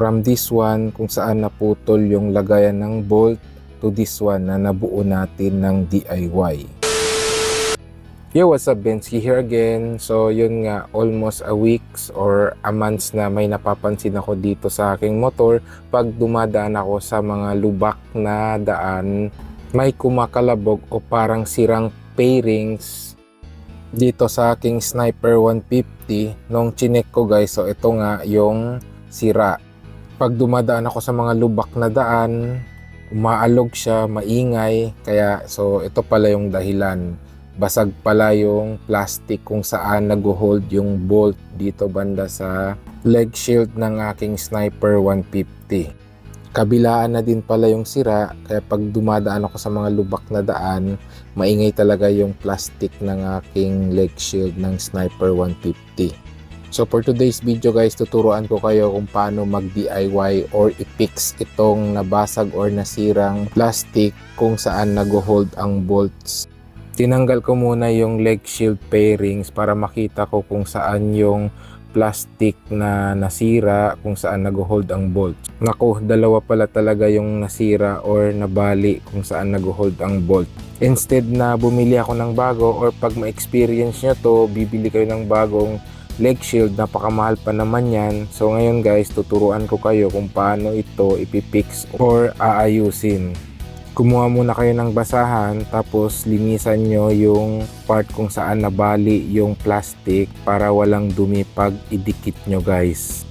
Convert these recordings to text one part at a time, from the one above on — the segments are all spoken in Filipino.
From this one kung saan naputol yung lagayan ng bolt to this one na nabuo natin ng DIY. Yo, what's up, Bensky here again. So yun nga, almost a weeks or a months na may napapansin ako dito sa aking motor. Pag dumadaan ako sa mga lubak na daan, may kumakalabog o parang sirang pairings dito sa aking Sniper 150 nung chinek ko, guys. So ito nga yung sira. Pag dumadaan ako sa mga lubak na daan, umaalog siya, maingay. Kaya so ito pala yung dahilan. Basag pala yung plastic kung saan nag-hold yung bolt dito banda sa leg shield ng aking Sniper 150. Kabilaan na din pala yung sira, kaya pag dumadaan ako sa mga lubak na daan, maingay talaga yung plastic ng aking leg shield ng Sniper 150. So for today's video, guys, tuturuan ko kayo kung paano mag-DIY or i-fix itong nabasag or nasirang plastic kung saan nag-hold ang bolts. Tinanggal ko muna yung leg shield pairings para makita ko kung saan yung plastic na nasira, kung saan nag-hold ang bolts. Naku, dalawa pala talaga yung nasira or nabali kung saan nag-hold ang bolt. Instead na bumili ako ng bago or pag ma-experience nyo to, bibili kayo ng bagong leg shield, napakamahal pa naman yan. So ngayon, guys, tuturuan ko kayo kung paano ito ipipix or aayusin. Kumuha muna kayo ng basahan, tapos linisan nyo yung part kung saan nabali yung plastic para walang dumi pag idikit nyo, guys.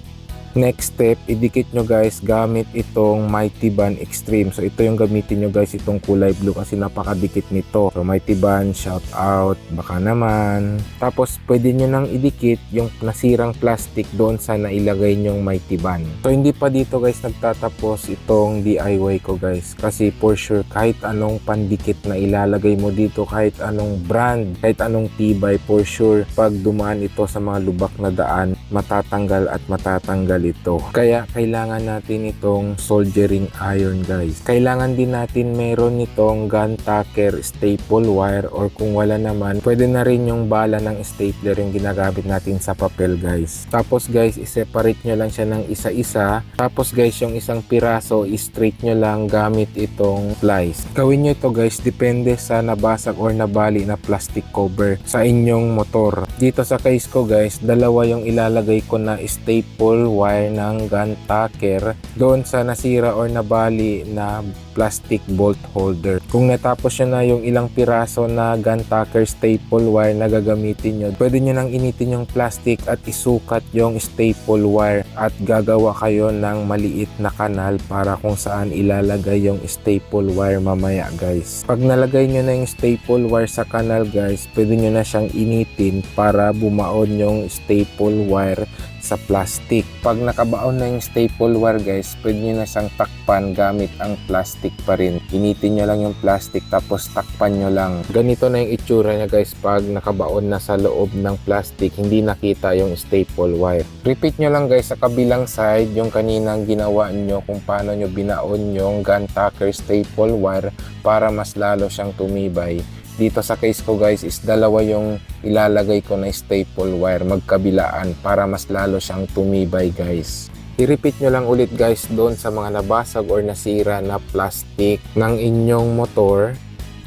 Next step, idikit nyo, guys, gamit itong Mighty Band Extreme. So ito yung gamitin nyo, guys, itong kulay blue kasi napakadikit nito. So Mighty Band, shout out, baka naman. Tapos pwede nyo nang idikit yung nasirang plastic doon sa nailagay nyong Mighty Band. So hindi pa dito, guys, nagtatapos itong DIY ko, guys, kasi for sure kahit anong pandikit na ilalagay mo dito, kahit anong brand, kahit anong tibay, for sure pag dumaan ito sa mga lubak na daan, matatanggal at matatanggal ito. Kaya kailangan natin itong soldering iron, guys. Kailangan din natin meron nitong gun tacker staple wire, or kung wala naman, pwede na rin yung bala ng stapler yung ginagamit natin sa papel, guys. Tapos, guys, i-separate nyo lang siya ng isa-isa. Tapos, guys, yung isang piraso, i-straight nyo lang gamit itong plies. Gawin nyo ito, guys, depende sa nabasag or nabali na plastic cover sa inyong motor. Dito sa case ko, guys, dalawa yung ilalagay ko na staple wire ng gun tacker doon sa nasira or nabali na plastic bolt holder. Kung natapos nyo na yung ilang piraso na gun tacker staple wire na gagamitin nyo, pwede nyo nang initin yung plastic at isukat yung staple wire at gagawa kayo ng maliit na kanal para kung saan ilalagay yung staple wire mamaya, guys. Pag nalagay nyo na yung staple wire sa kanal, guys, pwede nyo na siyang initin para bumaon yung staple wire sa plastic. Pag nakabaon na yung staple wire, guys, pwede nyo na siyang takpan gamit ang plastic pa rin. Initin nyo lang yung plastic tapos takpan nyo lang. Ganito na yung itsura niya, guys, pag nakabaon na sa loob ng plastic, hindi nakita yung staple wire. Repeat nyo lang, guys, sa kabilang side yung kaninang ginawa nyo kung paano nyo binaon yung gun tacker staple wire para mas lalo siyang tumibay. Dito sa case ko, guys, is dalawa yung ilalagay ko na staple wire magkabilaan para mas lalo siyang tumibay, guys. I-repeat nyo lang ulit, guys, doon sa mga nabasag or nasira na plastic ng inyong motor.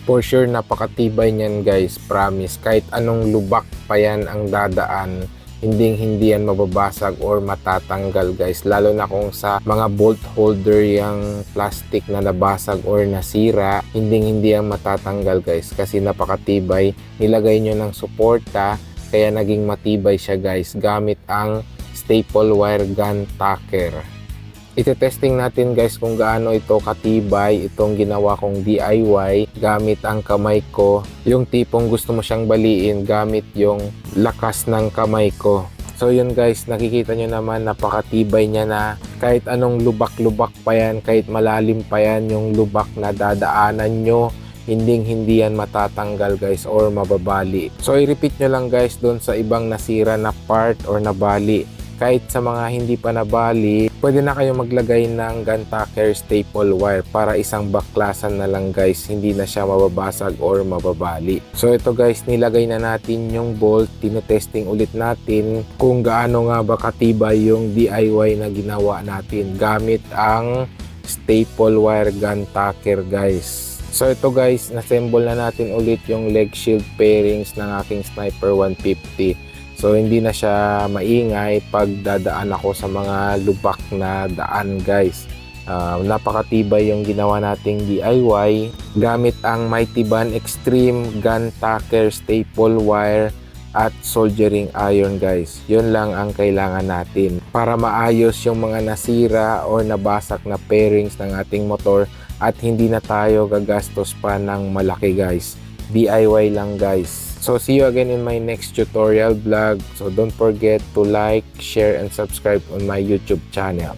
For sure, napakatibay niyan, guys, promise. Kahit anong lubak pa yan ang dadaan, hindi yan mababasag or matatanggal, guys. Lalo na kung sa mga bolt holder yung plastic na nabasag or nasira, hindi yan matatanggal, guys, kasi napakatibay. Nilagay nyo ng suporta kaya naging matibay siya, guys, gamit ang staple wire gun tacker. Ite-testing natin, guys, kung gaano ito katibay itong ginawa kong DIY gamit ang kamay ko. Yung tipong gusto mo siyang baliin gamit yung lakas ng kamay ko. So yun, guys, nakikita nyo naman napakatibay niya na kahit anong lubak-lubak pa yan, kahit malalim pa yan yung lubak na dadaanan nyo, hindi yan matatanggal, guys, or mababali. So i-repeat nyo lang, guys, doon sa ibang nasira na part or nabali kahit sa mga hindi pa nabali, pwede na kayo maglagay ng gun tacker staple wire para isang baklasan na lang guys, hindi na siya mababasag or mababali. So ito guys, nilagay na natin yung bolt, tinetesting ulit natin kung gaano nga ba katibay yung DIY na ginawa natin gamit ang staple wire gun tacker guys. So ito guys, nassemble na natin ulit yung leg shield pairings ng aking Sniper 150. So hindi na siya maingay pag dadaan ako sa mga lubak na daan guys. Napakatibay yung ginawa nating DIY gamit ang Mighty Band Extreme Gun Tacker Staple Wire at soldering iron guys. Yun lang ang kailangan natin para maayos yung mga nasira or nabasak na pairings ng ating motor at hindi na tayo gagastos pa ng malaki guys. DIY lang guys. So see you again in my next tutorial vlog. So don't forget to like, share, and subscribe on my YouTube channel.